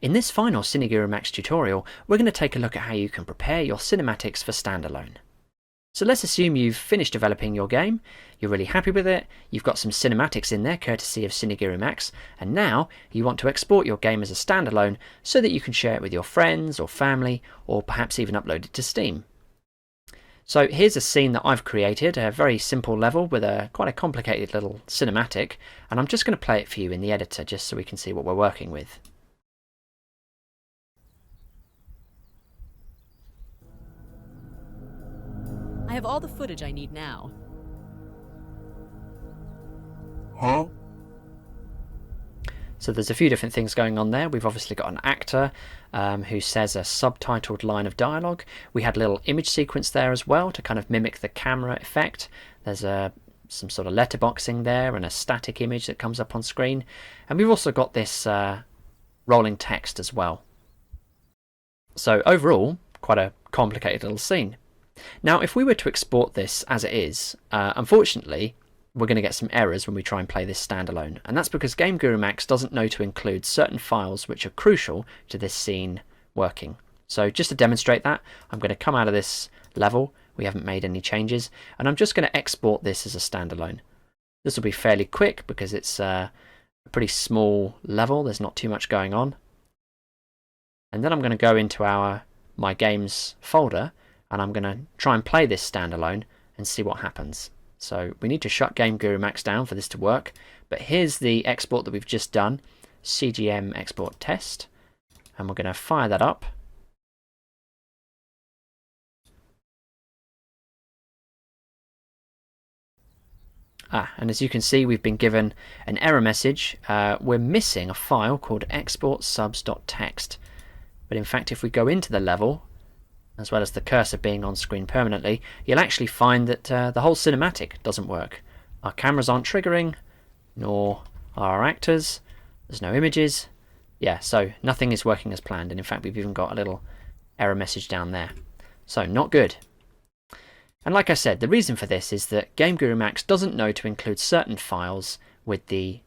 In this final CineGuru MAX tutorial, we're going to take a look at how you can prepare your cinematics for standalone. So let's assume you've finished developing your game, you're really happy with it, you've got some cinematics in there courtesy of CineGuru MAX, and now you want to export your game as a standalone so that you can share it with your friends or family, or perhaps even upload it to Steam. So here's a scene that I've created, a very simple level with quite a complicated little cinematic, and I'm just going to play it for you in the editor just so we can see what we're working with. I have all the footage I need now. Huh? So there's a few different things going on there. We've obviously got an actor who says a subtitled line of dialogue. We had a little image sequence there as well to kind of mimic the camera effect. There's some sort of letterboxing there and a static image that comes up on screen. And we've also got this rolling text as well. So overall, quite a complicated little scene. Now, if we were to export this as it is, unfortunately, we're going to get some errors when we try and play this standalone. And that's because CineGuru MAX doesn't know to include certain files which are crucial to this scene working. So just to demonstrate that, I'm going to come out of this level. We haven't made any changes. And I'm just going to export this as a standalone. This will be fairly quick because it's a pretty small level. There's not too much going on. And then I'm going to go into My Games folder, and I'm going to try and play this standalone and see what happens. So we need to shut CineGuru MAX down for this to work, but here's the export that we've just done, CGM export test, and we're going to fire that up. And as you can see, we've been given an error message. We're missing a file called exportsubs.txt, but in fact if we go into the level, as well as the cursor being on screen permanently, you'll actually find that the whole cinematic doesn't work. Our cameras aren't triggering, nor are our actors. There's no images. Yeah, so nothing is working as planned, and in fact we've even got a little error message down there. So not good. And like I said, the reason for this is that CineGuru MAX doesn't know to include certain files with the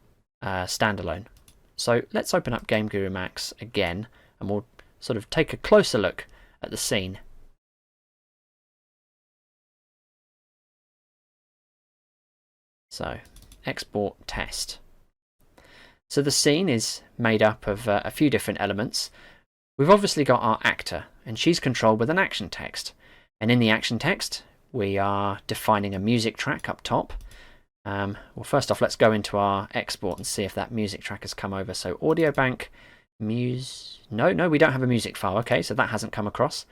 standalone. So let's open up CineGuru MAX again, and we'll sort of take a closer look at the scene. So, export test. So the scene is made up of a few different elements. We've obviously got our actor, and she's controlled with an action text. And in the action text, we are defining a music track up top. Well, first off, let's go into our export and see if that music track has come over. So, audio bank. No, we don't have a music file. Okay, so that hasn't come across.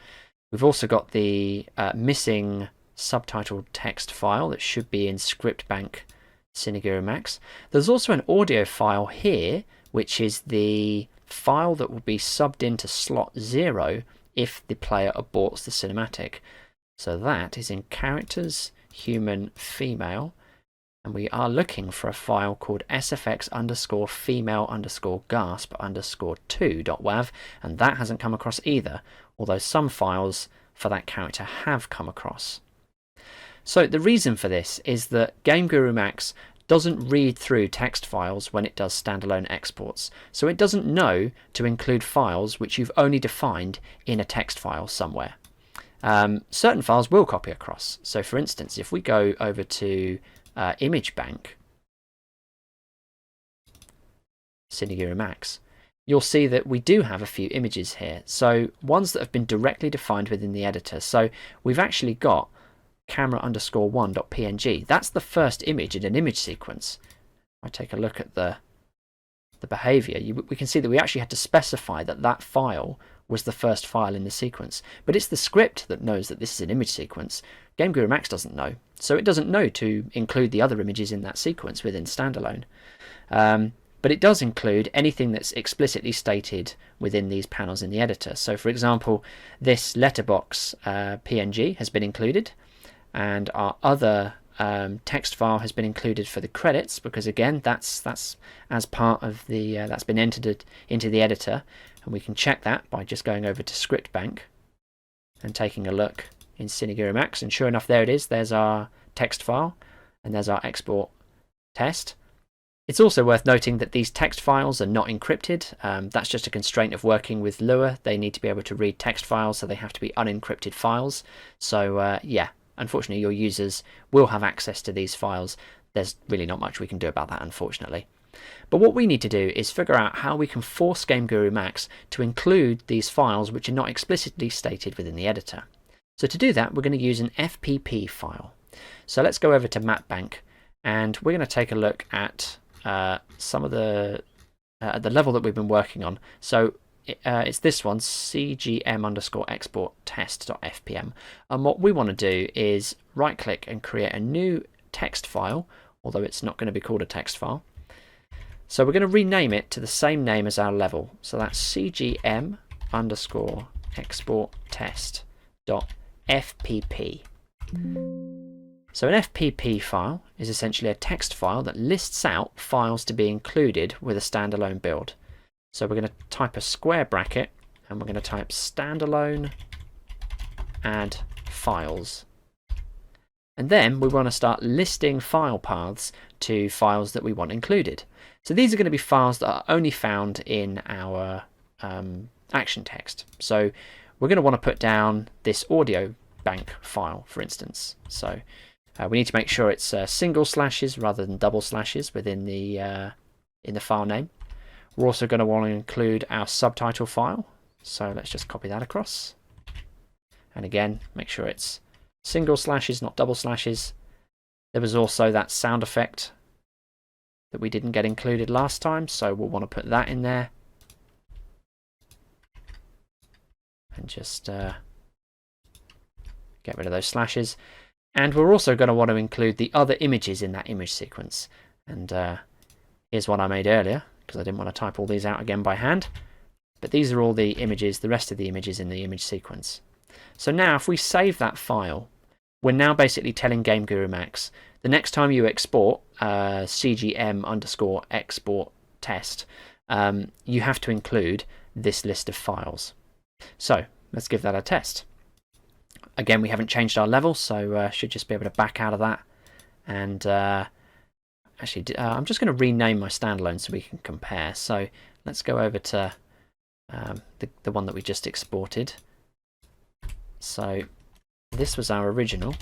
We've also got the missing subtitled text file that should be in script bank CineGuru MAX. There's also an audio file here, which is the file that will be subbed into slot 0 if the player aborts the cinematic. So that is in characters, human, female. And we are looking for a file called sfx_female_gasp_2.wav, and that hasn't come across either, although some files for that character have come across. So the reason for this is that CineGuru MAX doesn't read through text files when it does standalone exports, so it doesn't know to include files which you've only defined in a text file somewhere. Certain files will copy across. So for instance, if we go over to image bank, CineGuru MAX, you'll see that we do have a few images here. So ones that have been directly defined within the editor. So we've actually got camera_1.png. That's the first image in an image sequence. If I take a look at the behavior, we can see that we actually had to specify that that file was the first file in the sequence. But it's the script that knows that this is an image sequence. CineGuru MAX doesn't know. So it doesn't know to include the other images in that sequence within standalone. But it does include anything that's explicitly stated within these panels in the editor. So for example, this letterbox PNG has been included, and our other text file has been included for the credits, because again that's as part of the that's been entered into the editor, and we can check that by just going over to script bank and taking a look in CineGuru MAX, and sure enough, there it is. There's our text file, and there's our export test. It's also worth noting that these text files are not encrypted. That's just a constraint of working with Lua. They need to be able to read text files, so they have to be unencrypted files. So yeah, unfortunately your users will have access to these files. There's really not much we can do about that, unfortunately. But what we need to do is figure out how we can force CineGuru MAX to include these files which are not explicitly stated within the editor. So to do that, we're going to use an FPP file. So let's go over to MapBank, and we're going to take a look at some of the level that we've been working on. So it's this one, cgm_export test.fpm. And what we want to do is right click and create a new text file, although it's not going to be called a text file. So we're going to rename it to the same name as our level. So that's cgm_export test.fpp. So an FPP file is essentially a text file that lists out files to be included with a standalone build. So we're going to type a square bracket and we're going to type standalone add files. And then we want to start listing file paths to files that we want included. So these are going to be files that are only found in our action text. So we're going to want to put down this audio bank file, for instance. So we need to make sure it's single slashes rather than double slashes within the in the file name. We're also going to want to include our subtitle file. So let's just copy that across. And again, make sure it's single slashes, not double slashes. There was also that sound effect that we didn't get included last time, so we'll want to put that in there. And just get rid of those slashes. And we're also going to want to include the other images in that image sequence. And here's one I made earlier, because I didn't want to type all these out again by hand. But these are all the images, the rest of the images in the image sequence. So now if we save that file, we're now basically telling CineGuru MAX, the next time you export cgm_export test, you have to include this list of files. So let's give that a test. Again, we haven't changed our level, so should just be able to back out of that. And actually, I'm just going to rename my standalone so we can compare. So let's go over to the one that we just exported. So this was our original,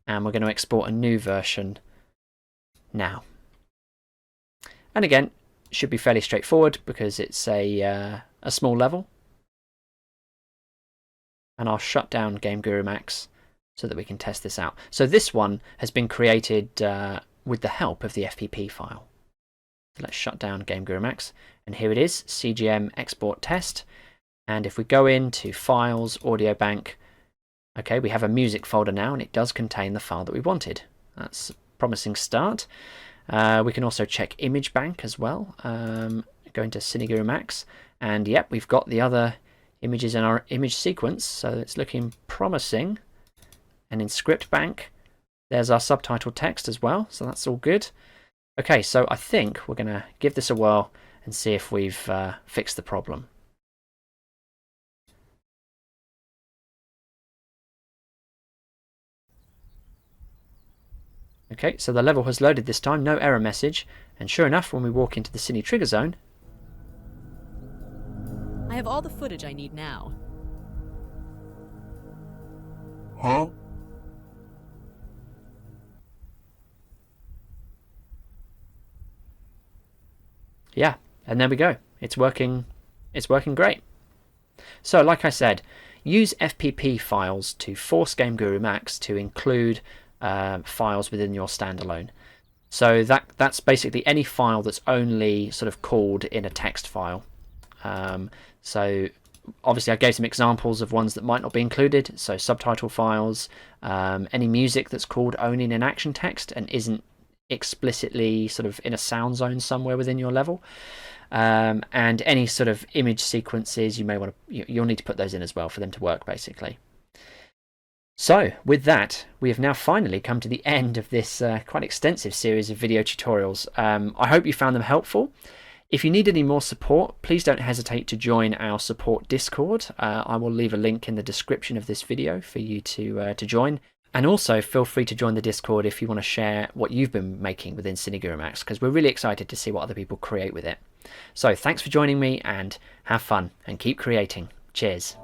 and we're going to export a new version now. And again, should be fairly straightforward because it's a small level. And I'll shut down CineGuru MAX so that we can test this out. So this one has been created with the help of the FPP file. So let's shut down CineGuru MAX, and here it is, CGM export test. And if we go into Files, Audio Bank, okay, we have a music folder now, and it does contain the file that we wanted. That's a promising start. We can also check Image Bank as well. Go into CineGuru MAX, and yep, we've got the other images in our image sequence, so it's looking promising. And in Script Bank, there's our subtitle text as well, so that's all good. Okay, so I think we're going to give this a whirl and see if we've fixed the problem. Okay, so the level has loaded this time, no error message, and sure enough, when we walk into the Cine trigger zone, I have all the footage I need now. Huh? yeah, and there we go. It's working great. So like I said, use FPP files to force CineGuru MAX to include files within your standalone. So that's basically any file that's only sort of called in a text file. So obviously I gave some examples of ones that might not be included. So subtitle files, any music that's called only in an action text and isn't explicitly sort of in a sound zone somewhere within your level. And any sort of image sequences, you may want to, you'll need to put those in as well for them to work basically. So with that, we have now finally come to the end of this quite extensive series of video tutorials. I hope you found them helpful. If you need any more support, please don't hesitate to join our support Discord. I will leave a link in the description of this video for you to join. And also feel free to join the Discord if you want to share what you've been making within CineGuru MAX, because we're really excited to see what other people create with it. So thanks for joining me, and have fun and keep creating. Cheers.